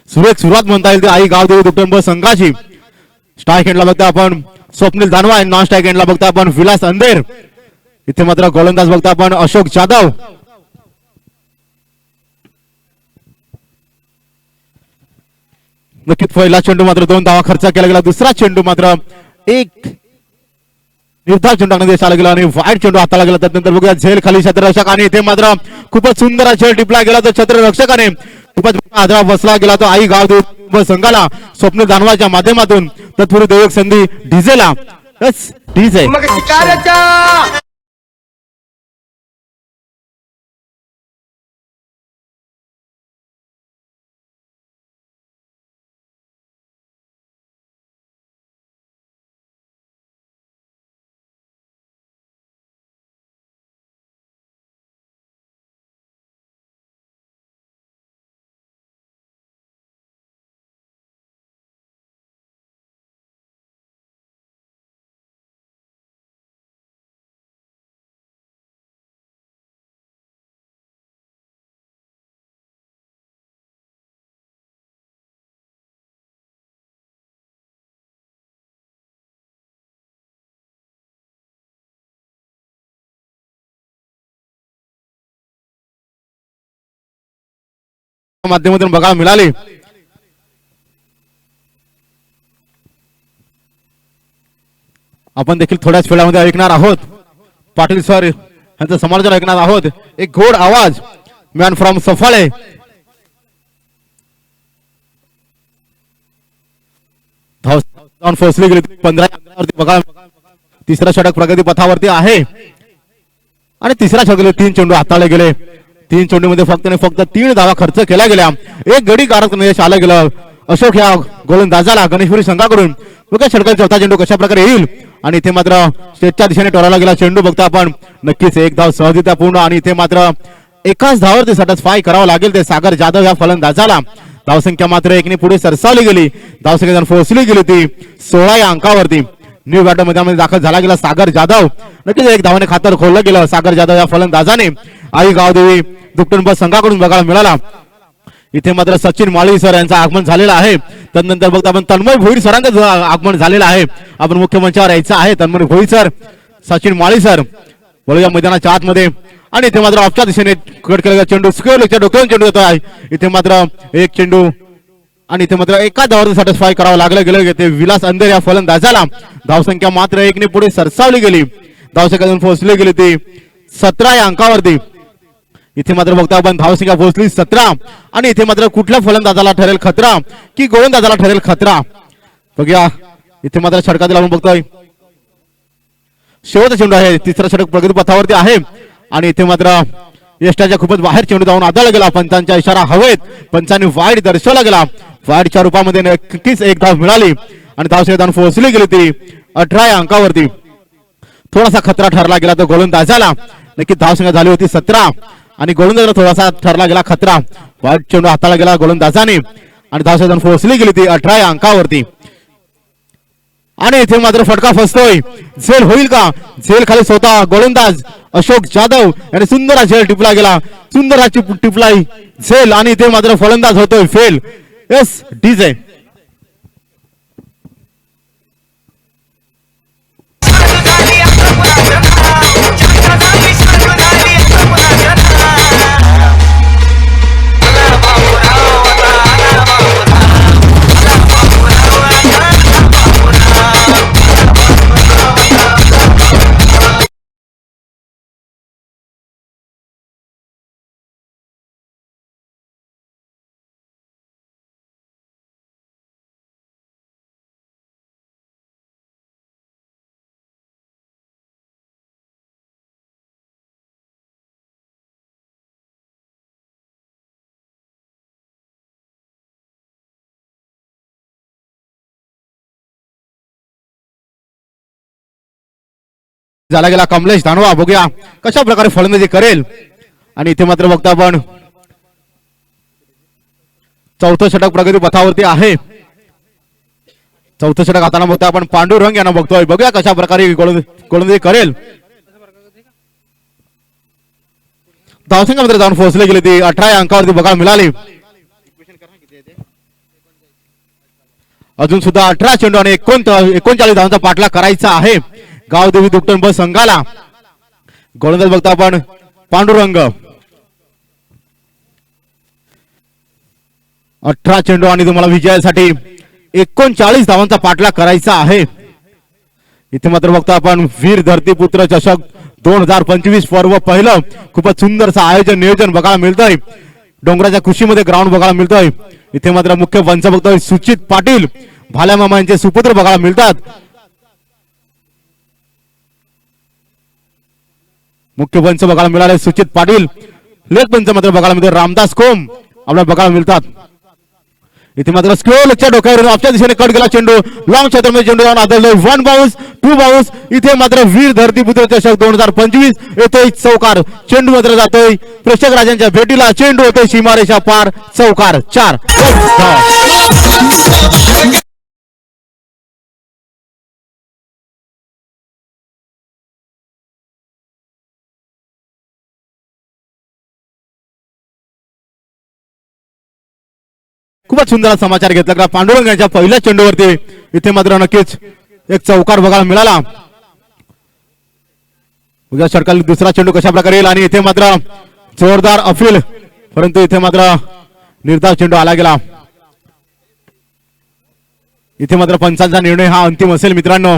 सुरेख सुरुवात म्हणता येईल ती आई गावदेवी दुटणबळ संघाची. स्ट्राईक एंडला बघता आपण स्वप्नील दानवा आणि नॉन स्ट्राईक एंडला बघता आपण विलास अंधेर. इथे मात्र गोलंदाज बघता आपण अशोक जाधव. नक्कीच पहिला चेंडू मात्र 2 धावा खर्च केला गेला. दुसरा चेंडू मात्र 1 निर्धाव चेंडू टाकण्यात आला गेला आणि वाईट चेंडू हाताला गेला. त्यानंतर बघूया झेल खाली क्षेत्ररक्षक आणि इथे मात्र खूपच सुंदर झेल टिपला गेला. तो क्षेत्ररक्षकाने खूपच आदरा बसला गेला तो आई गावदेवी संघाला स्वप्नील दानवाच्या माध्यमातून. तत्पूर्वी देऊ एक संधी डिझेला. यस डिझेल मग शिकाऱ्याच्या माध्यमातून बघायला मिळाले. आपण देखील थोड्याच वेळामध्ये ऐकणार आहोत पाटील सर यांचं समालोचन ऐकणार आहोत. एक गोड आवाज मॅन फ्रॉम सफाळे. धाव फसली गेली 15 बघा. तिसरा षटक प्रगती पथावरती आहे आणि तिसरा षटक 3 चेंडू हाताळले गेले. 3 चेंडूमध्ये फक्त 3 धावा खर्च केला गेला. एक गडी कारक यश आलं गेलं अशोक या गोलंदाजाला गणेशपुरी संघाकडून बघा षटकाचा चौथा चेंडू कशा प्रकारे येईल आणि इथे मात्र स्टेटच्या दिशेने टोराला गेला चेंडू बघता आपण नक्कीच एक धाव सहजरित्या पूर्ण आणि इथे मात्र एकाच धावावरती सॅटिस्फाय करावं लागेल ते सागर जाधव या फलंदाजाला. धावसंख्या मात्र एकने पुढे सरसावली गेली. धावसंख्या पोहोचली गेली ती 16 या अंकावरती. न्यू बॅटर मैदानामध्ये दाखल झाला गेला सागर जाधव. नक्कीच एक धावाने खातर खोललं गेलं सागर जाधव या फलंदाजाने. आई गावदेवी दुकटुंब संघाकडून बघायला मिळाला. इथे मात्र सचिन माळी सर यांचं आगमन झालेलं आहे. त्यानंतर बघता आपण तन्मय भोईर सरांचं आगमन झालेलं आहे. आपण मुख्य मंचावर यायचं आहे. तन्मय भोईर सर, सचिन माळी सर वळूया मैदानाच्या आतमध्ये आणि इथे मात्र ऑफच्या दिशेने कट केलेला चेंडू स्क्वेअरच्या डोक्यावरून चेंडू येतो आहे. इथे मात्र एक चेंडू आणि इथे मात्र एका धावावर सॅटिस्फाय करावं लागलं गेलं ते विलास अंधेर या फलंदाजाला. धावसंख्या मात्र एकने पुढे सरसावली गेली. धावसंख्या पोहोचली गेली ती 17 या अंकावरती. इथे मात्र बघता आपण धावसंख्या पोहोचली 17 आणि इथे मात्र कुठल्या फलंदाजाला ठरेल खतरा की गोलंदाजाला ठरेल खतरा बघूया. इथे मात्र षटकातील आपण बघतोय शेवटचा चेंडू आहे. तिसरा षटक प्रगती पथावरती आहे आणि इथे मात्र यष्टाच्या खूपच बाहेर चेंडू जाऊन आदळला गेला. पंचांचा इशारा हवेत. पंचांनी वाईट दर्शवला गेला. वाईटच्या रूपामध्ये नक्कीच एक धाव मिळाली आणि धावसंख्या पोहोचली गेली ती 18 या अंकावरती. थोडासा खतरा ठरला गेला तर गोलंदाजाला. नक्कीच धावसंख्या झाली होती 17 आणि गोलंदाजाला थोडासा ठरला गेला खतरा. वाईट चेंडू हाताला गेला गोलंदाजाने आणि धावसंख्या पोहोचली गेली ती 18 या अंकावरती. आणि इथे मात्र फटका फसतोय. झेल होईल का? झेल खाली स्वतः गोलंदाज अशोक जाधव याने सुंदर हा झेल टिपला गेला. सुंदर हा टिपलाई झेल आणि इथे मात्र फलंदाज होतोय फेल. एस डीजे झाला गेला कमलेश धानवा. बघूया कशा प्रकारे फलंदाजी करेल आणि इथे मात्र बघता आपण चौथं षटक प्रगती पथावरती आहे. चौथं षटक हाताना बघता आपण पांडुरंग यांना बघतोय. बघूया कशा प्रकारे गोलंदाजी करेल. धावसंख्या मात्र जाऊन पोहोचली गेली ती 18 या अंकावरती बघायला मिळाली. अजून सुद्धा 18 चेंडू आणि 39 धावांचा पाठलाग करायचा आहे गावदेवी दुकटुंब संघाला. गोलंदाज बघता आपण पांडुरंग. 18 चेंडू आणि तुम्हाला विजयासाठी 39 धावांचा पाठलाग करायचा आहे. इथे मात्र बघता आपण वीर धरतीपुत्र चषक 2025 पर्व पहिलं खूपच सुंदरचं आयोजन नियोजन बघायला मिळतंय. डोंगराच्या कुशीमध्ये ग्राउंड बघायला मिळतोय. इथे मात्र मुख्य पंच बघतोय सुचित पाटील भाल्या मामा यांचे सुपुत्र बघायला मिळतात. मुख्य पंच बघायला मिळाले सुचित पाटील. लेख पंच मात्र बघायला मिळतो रामदास कोम आपल्याला बघायला मिळतात. इथे मात्र स्क्वेअरच्या डोक्यावरून ऑफच्या दिशेने कट गेला चेंडू. लॉंग क्षेत्रामध्ये चेंडू जाऊन आदळले 1 बाउन्स 2 बाउन्स. इथे मात्र वीर धरतीपुत्र चषक 2025 येतोय चौकार. चेंडू मात्र जातोय प्रेक्षक राजांच्या भेटीला. चेंडू होतोय सीमारेषा पार. चौकार 4. खूपच सुंदर समाचार घेतला का पांडुरंग यांच्या पहिल्या चेंडूवरती. इथे मात्र नक्कीच एक चौकार बघायला मिळाला. उद्या षटकातील दुसरा चेंडू कशा प्रकारे येईल आणि इथे मात्र जोरदार अपील परंतु इथे मात्र निर्धाव चेंडू आला गेला. इथे मात्र पंचांचा निर्णय हा अंतिम असेल मित्रांनो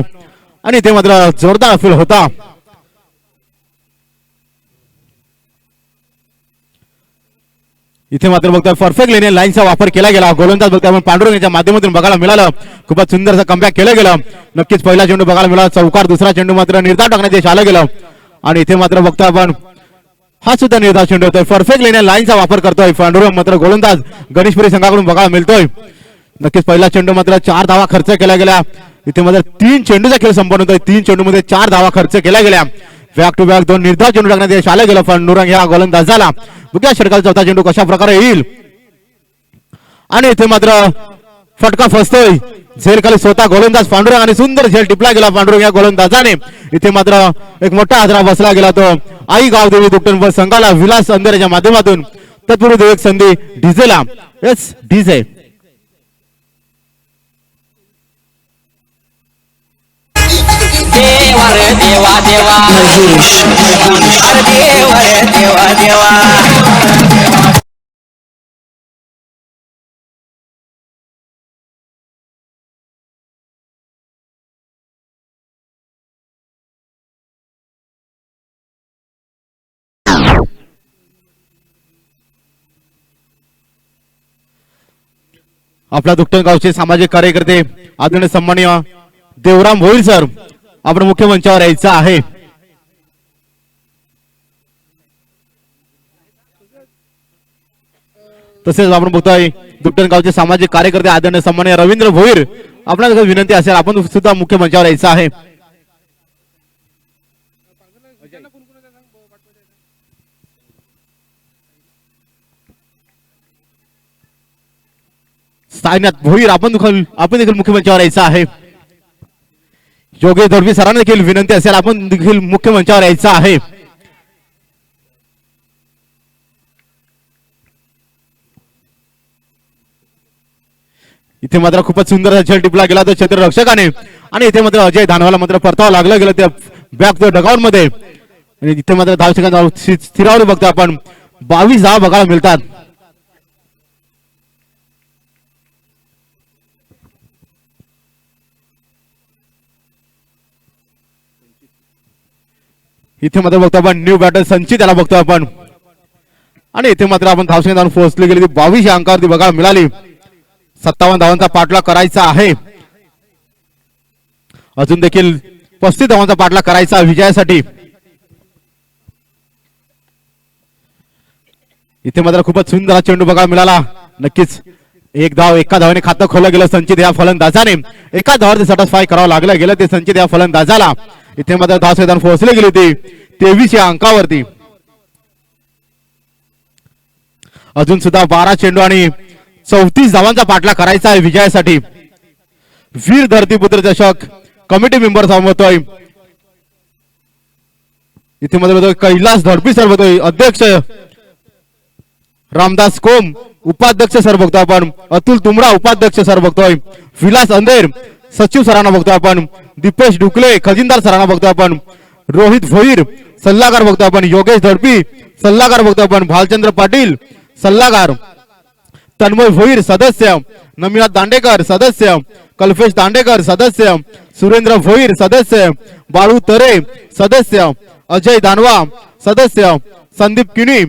आणि इथे मात्र जोरदार अपील होता. इथे मात्र बघतोय परफेक्ट लेने लाईनचा वापर केला गेला. गोलंदाज बघतोय आपण पांडुरंग यांच्या माध्यमातून बघायला मिळालं. खूपच सुंदरचं कमबॅक केलं गेलं. नक्कीच पहिला चेंडू बघायला मिळाला चौकार. दुसरा चेंडू मात्र निर्धाव टाकण्यात यश आलं गेलं आणि इथे मात्र बघतोय आपण हा सुद्धा निर्धाव चेंडू होतोय. परफेक्ट लेने लाईनचा वापर करतोय पांडुरंग. मात्र गोलंदाज गणेशपुरी संघाकडून बघायला मिळतोय. नक्कीच पहिला चेंडू मात्र 4 धावा खर्च केल्या गेल्या. इथे मात्र 3 चेंडूचा खेळ संपन्न होतोय. 3 चेंडूमध्ये 4 धावा खर्च केल्या गेल्या. बॅक टू बॅक 2 निर्धाव चेंडू टाकण्यात यश आलं गेलं पण नुरंग ह्या गोलंदाजाला बघूया षटकाचा चौथा चेंडू कशा प्रकारे येईल आणि इथे मात्र फटका फसतोय. झेल खाली स्वतः गोलंदाज पांडुरंग आणि सुंदर झेल टिपला गेला पांडुरंग या गोलंदाजाने. इथे मात्र एक मोठा हादरा बसला गेला तो आई गावदेवी दुकटन संघाला विलास अंधेऱ्याच्या माध्यमातून. तत्पूर्वी एक संधी डीजेला. येस डीजे देवा रे देवा देवा अरे देवा रे देवा देवा आपल्या दुकटन गावचे सामाजिक कार्यकर्ते आदरणीय सन्माननीय देवराम भोईर सर आपण मुख्य मंचावर यायचं आहे. तसेच आपण बघतोय दुकटन गावचे सामाजिक कार्यकर्ते आदरणीय सन्माननीय रवींद्र भोईर आपल्याला विनंती असेल आपण सुद्धा मुख्य मंचावर यायचं आहे. साईनाथ भोईर आपण देखील मुख्य मंचावर यायचं आहे. योगेश दर्वी सरांना देखील विनंती असेल आपण देखील मुख्य मंचावर यायचं आहे. इथे मात्र खूपच सुंदर झेल टिपला गेला तो क्षेत्ररक्षकाने आणि इथे मात्र अजय धानवाला मात्र परतावा लागलं गेलं त्या बॅक डगआउट मध्ये आणि इथे मात्र धावसकांना स्थिरावर बघतो आपण 22 धावा बघायला मिळतात. इथे मात्र बघतो आपण न्यू बॅटर संचित याला बघतो आपण आणि इथे मात्र आपण धावसंख्या धावून पोहोचली गेली 22 या अंकावरती बघायला मिळाली. 57 धावांचा पाठलाग करायचा आहे. अजून देखील 35 धावांचा पाठलाग करायचा विजयासाठी. इथे मात्र खूपच सुंदर चेंडू बघायला मिळाला. नक्कीच एक धाव एका धावाने खातं खोललं गेलं संचित या फलंदाजाने. एका धावावरती सॅटिस्फाय करावं लागलं गेलं ते संचित या फलंदाजाला. इथे मात्र धावसंख्या पोहोचली गेली होती 23 या अंकावरती. अजून सुद्धा 12 चेंडू आणि 34 धावांचा पाठलाग करायचा आहे विजयासाठी. वीर धरतीपुत्र चषक कमिटी मेंबर सांभाळतोय. इथे मध्ये कैलास धडपी सर बघतोय. अध्यक्ष रामदास कोम उपाध्यक्ष सर बघतो आपण. अतुल तुमरा उपाध्यक्ष सर बघतोय. विलास अंधेर सचिव सरांना बघतो आपण. दीपेश ढुकले खजिनदार सरांना बघतो आपण. रोहित भोईर सल्लागार बघतो आपण. योगेश धडपी सल्लागार बघतो आपण. भालचंद्र पाटील सल्लागार. तन्मय भोईर सदस्य. नमिनाथ दांडेकर सदस्य. कल्पेश दांडेकर सदस्य. सुरेंद्र भोईर सदस्य. बाळू तरे सदस्य. अजय दानवा सदस्य. संदीप किणी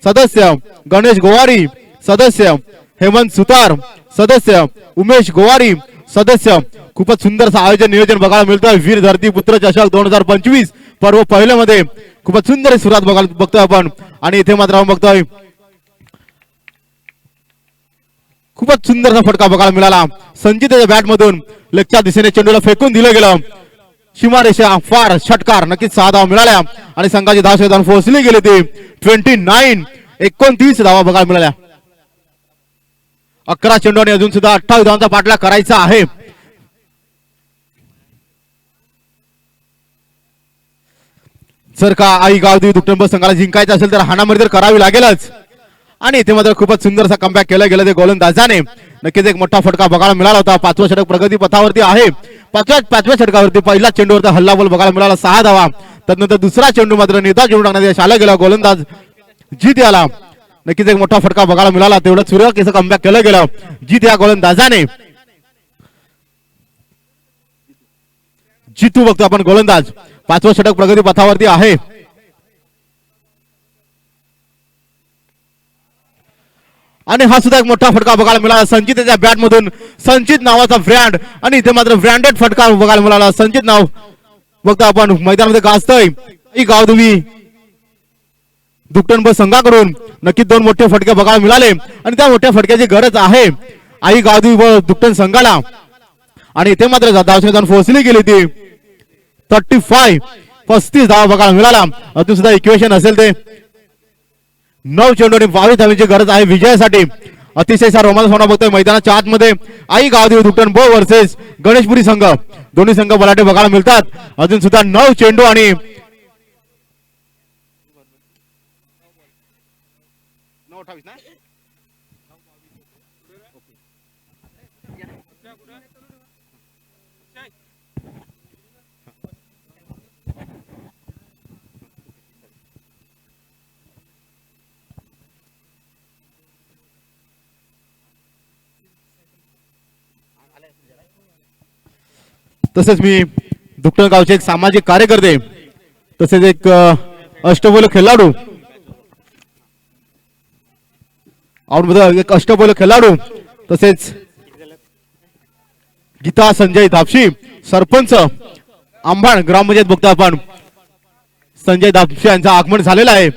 सदस्य. गणेश गोवारी सदस्य. हेमंत सुतार सदस्य. उमेश गोवारी सदस्य. खूपच सुंदर आयोजन नियोजन बघायला मिळतं. वीर धरती पुत्र चषक 2025 पर्व पहिल्या मध्ये खूपच सुंदर सुरुवात बघतोय आपण आणि इथे मात्र आपण बघतोय खूपच सुंदरसा फटका बघायला मिळाला. संचितच्या बॅट मधून लेगच्या दिशेने चेंडूला फेकून दिलं गेलं. सीमारेषा फार षटकार. नक्कीच 6 धावा मिळाल्या आणि संघाची धावसंख्या पोहोचली गेली ती 29 धावा बघायला मिळाल्या. 11 चेंडू आणि अजून सुद्धा 28 धावांचा पाठलाग करायचा आहे. जर का आई गावदेवी दुकटंब संघाला जिंकायचं असेल तर हाणामारी तर करावी लागेलच आणि इथे मात्र खूपच सुंदरसा कमबॅक केलं गेलं ते गोलंदाजाने. नक्कीच एक मोठा फटका बघायला मिळाला होता. 5वं षटक प्रगती पथावरती आहे. पाचव्या षटकावरती पहिला चेंडूवरती हल्लाबोल बघायला मिळाला 6 धावा. त्यानंतर दुसरा चेंडू मात्र निर्धाव चेंडू टाकण्यात यश आलं गेलं. गोलंदाज जीत याला नक्कीच एक मोठा फटका बघायला मिळाला. तेवढं सुरेख कमबॅक केलं गेलं जीत या गोलंदाजाने. जितू बघतो आपण गोलंदाज. 5वं षटक प्रगती पथावरती आहे. आणि हा सुद्धा एक मोठा फटका बघायला मिळाला संचितच्या बॅट मधून. संचित नावाचा ब्रँड आणि इथे मात्र ब्रँडेड फटका बघायला मिळाला. संचित नाव बघतो आपण मैदानामध्ये गाजतोय. गावदेवी दुकटंब संघाकडून नक्कीच 2 मोठे फटके बघायला मिळाले आणि त्या मोठ्या फटक्याची गरज आहे आई गावदेवी व दुकटन संघाला आणि इथे मात्र धावसंख्या जाऊन पोहोचली गेली ती 35 धावा बघायला मिळाला. अजून सुद्धा इक्वेशन असेल ते 9 चेंडू आणि 22 धावांची गरज आहे विजयासाठी. अतिशय रोमांच होणार बघतोय मैदानाच्या आतमध्ये. आई गावदेवी दुकटन बो वर्सेस गणेशपुरी संघ, दोन्ही संघ बलाढ्य बघायला मिळतात. अजून सुद्धा 9 चेंडू आणि 9-28 ना. तसेच मी दुकटन गावचे एक सामाजिक कार्यकर्ते तसेच एक अष्टबैल खेळाडू एक अष्टबैल खेळाडू तसेच गीता संजय धापशी सरपंच आंबाण ग्रामपंचायत बघतो आपण. संजय धापशी यांचं आगमन झालेलं आहे.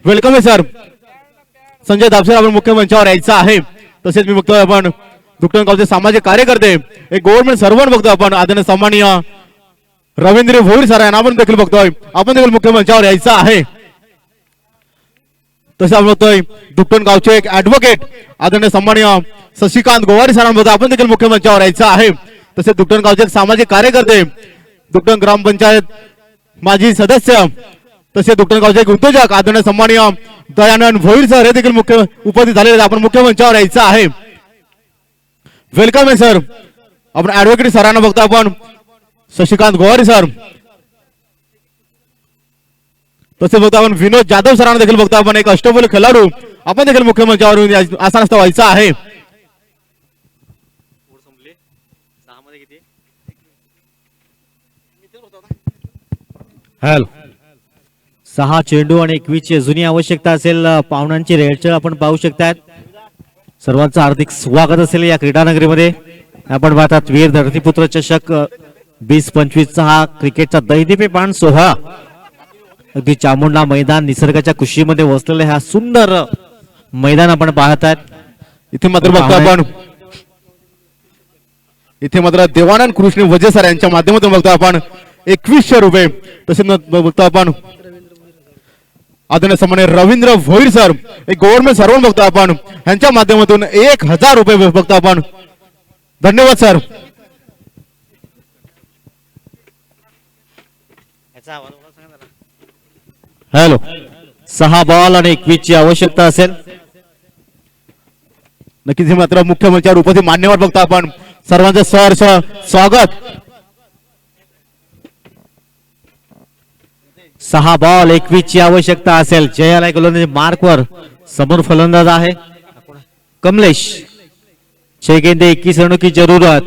वेलकम आहे सर. संजय धापशी आपण मुख्य मंचावर यायचं आहे. तसेच मी बघतोय आपण दुकटन गावचे सामाजिक कार्यकर्ते एक गव्हर्नमेंट सर्वंट बघतो आपण आदरणीय सन्माननीय रवींद्र भोईर सर यांना आपण देखील बघतोय. आपण देखील मुख्य मंचावर यायचं आहे. तसे आपण बघतोय दुकटन गावचे एक ऍडव्होकेट आदरणीय सन्माननीय शशिकांत गोवारी सरांना बघतो आपण देखील मुख्य मंचावर यायचं आहे. तसेच दुकटन गावचे एक सामाजिक कार्यकर्ते दुकटन ग्रामपंचायत माजी सदस्य तसे दुकटन गावचे एक उद्योजक आदरणीय सन्माननीय दयानंद भोईर सर हे देखील मुख्य उपस्थित झालेले आपण मुख्य मंचावर यायचं आहे. वेलकम आहे सर. आपण ऍडव्होकेट सरांना बघतो आपण शशिकांत गोवारी सर. तसे बघतो आपण विनोद जाधव सरांना देखील बघतो आपण एक अष्टबैल खेळाडू आपण देखील मुख्य मंचावर आसानस्थ व्हायचं आहे. हॅलो 6 चेंडू आणि 21 ची जुनी आवश्यकता असेल. पाहुण्यांची रेडचेल आपण पाहू शकतात. सर्वांचं हार्दिक स्वागत असेल या क्रीडा नगरीमध्ये. आपण पाहतात वीर धरतीपुत्र चषक 2025 चा हा क्रिकेटचा दैदिप्यमान सोहळा अगदी चामुंडा मैदान निसर्गाच्या कुशीमध्ये वसलेले हा सुंदर मैदान आपण पाहतात. इथे मात्र बघतो आपण इथे मात्र देवानंद कृष्ण वजे सर यांच्या माध्यमातून बघतो आपण 2100 रुपये. तसेच बघतो आपण आदरणीय सन्माननीय रवींद्र भोईर सर एक गव्हर्नमेंट सर्वंट बघतो आपण यांच्या माध्यमातून 1000 रुपये बघतो आपण. धन्यवाद सर. हॅलो 6 बॉल आणि 21 ची आवश्यकता असेल. नक्कीच हे मात्र मुख्य मंचावर उपस्थित मान्यवर बघतो आपण सर्वांचं सहर्ष स्वागत. 6 बॉल 21 ची आवश्यकता असेल. जयाला गोलंदाजी मार्कवर समोर फलंदाज आहे कमलेश. 6 गेंदे 21 रनों की जरूरत.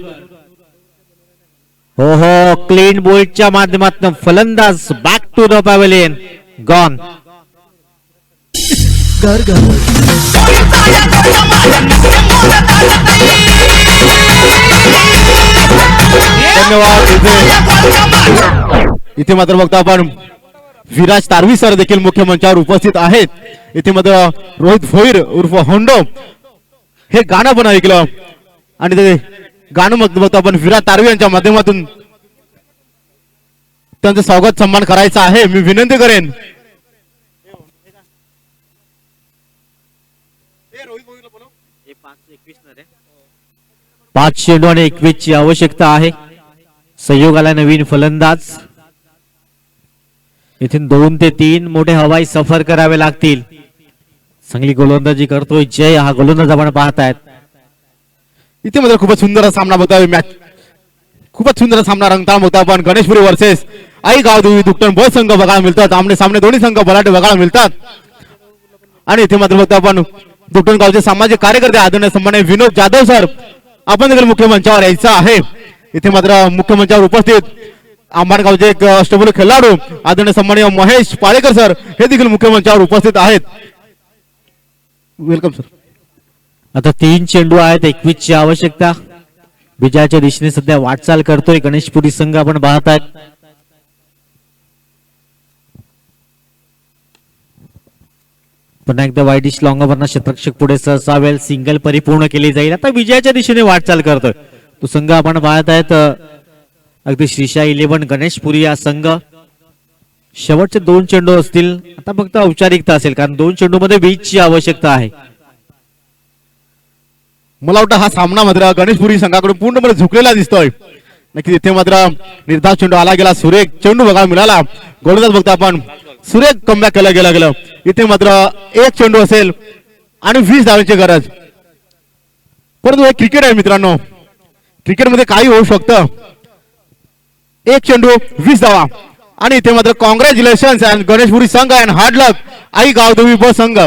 हो क्लीन बोल्टच्या माध्यमातून फलंदाज back to the pavilion gone. धन्यवाद. इथे मात्र बघतो आपण विराज तारवी सर देखील मुख्य मंचावर उपस्थित आहेत. इथे मात्र रोहित भोईर उर्फ होंडो हे गाणं पण ऐकलं आणि ते गाणं बघतो आपण विराज तारवी यांच्या माध्यमातून त्यांचं स्वागत सन्मान करायचा आहे. मी विनंती करेन 5 चेंडू आणि 21 ची आवश्यकता आहे. संयोगाला नवीन फलंदाज. इथून 2 ते 3 मोठे हवाई सफर करावे लागतील. चांगली गोलंदाजी करतोय जय. हा गोलंदाज आपण पाहतायत. इथे मात्र खूपच सुंदर सामना बघतोय. मॅच खूपच सुंदर सामना रंगताना बघतो आपण. गणेशपुरी वर्सेस आई गावदेवी दुकटन ब संघ बघायला मिळतात. आमने सामने दोन्ही संघ बलाढ्य बघायला मिळतात. आणि इथे मात्र बघतो आपण दुकटन गावचे सामाजिक कार्यकर्ते आदरणीय सन्माननीय विनोद जाधव सर आपण देखील मुख्य मंचावर यायचं आहे. इथे मात्र मुख्य मंचावर उपस्थित आंबाणगावचे एक अष्टबैल खेळाडू आदरणीय सन्माननीय महेश पाळेकर सर हे देखील मुख्य मंचावर उपस्थित आहेत. Welcome sir. आता 3 चेंडू आहेत 21 ची आवश्यकता. विजयाच्या दिशेने सध्या वाटचाल करतोय गणेशपुरी संघ आपण पाहतायत. पुन्हा एकदा वाईट डिश लॉंगावरनं क्षेत्ररक्षक पुढे सरसावेल, सिंगल परिपूर्ण केली जाईल. आता विजयाच्या दिशेने वाटचाल करतोय तो संघ आपण पाहत आहेत. अगदी श्रीशा 11 गणेशपुरी हा संघ. शेवटचे 2 चेंडू असतील. आता फक्त औपचारिकता असेल कारण 2 चेंडू मध्ये 20 ची आवश्यकता आहे. मला वाटतं हा सामना मात्र गणेशपुरी संघाकडून पूर्णपणे झुकलेला दिसतोय. नक्की तिथे मात्र निर्धाव चेंडू आला गेला, सुरेख चेंडू बघायला मिळाला. गोलंदाज बघता आपण सुरेख कमबॅक केला गेलं. इथे मात्र 1 चेंडू असेल आणि 20 धावांची गरज. परंतु हे क्रिकेट आहे मित्रांनो, क्रिकेटमध्ये काही होऊ शकतं. 1 चेंडू 20 धावा आणि इथे मात्र कॉंग्रॅच्युलेशन गणेशपुरी संघ and hard luck Aai Gavdevi ब संघ.